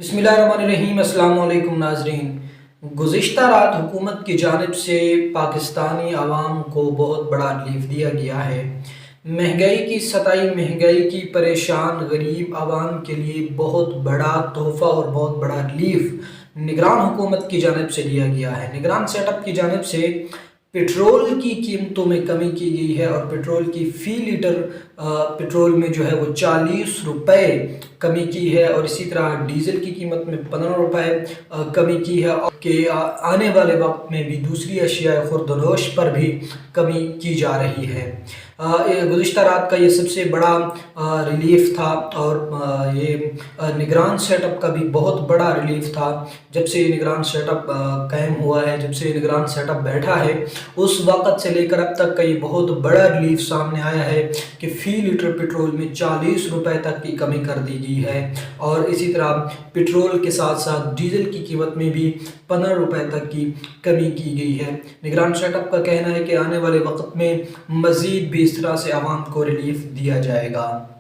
बिस्मिल्लाहिर्रहमानिर्रहीम। अस्सलाम वालेकुम नाज़रीन। गुज़िश्ता रात हुकूमत की जानिब से पाकिस्तानी आवाम को बहुत बड़ा रिलीफ दिया गया है। महंगाई की सताई, महंगाई की परेशान गरीब आवाम के लिए बहुत बड़ा तोहफ़ा और बहुत बड़ा रिलीफ निगरान हुकूमत की जानिब से दिया गया है। निगरान सेटअप की जानिब से पेट्रोल की कीमतों में कमी की गई है और पेट्रोल की फ़ी लीटर पेट्रोल में जो है वो 40 रुपए कमी की है और इसी तरह डीज़ल की कीमत में 15 रुपए कमी की है और कि आने वाले वक्त में भी दूसरी अशिया खुर्दनोश पर भी कमी की जा रही है। गुज़िश्ता रात का ये सबसे बड़ा रिलीफ था और ये निगरान सेटअप का भी बहुत बड़ा रिलीफ था। जब से ये निगरान सेटअप कायम हुआ है, जब से ये निगरान सेटअप बैठा है, उस वक़्त से लेकर अब तक का ये बहुत बड़ा रिलीफ सामने आया है कि फ़ी लीटर पेट्रोल में 40 रुपए तक की कमी कर दी गई है और इसी तरह पेट्रोल के साथ साथ डीज़ल की कीमत में भी 15 रुपए तक की कमी की गई है। निगरान सेटअप का कहना है कि आने वाले वक्त में मज़ीद भी इस तरह से आवाम को रिलीफ दिया जाएगा।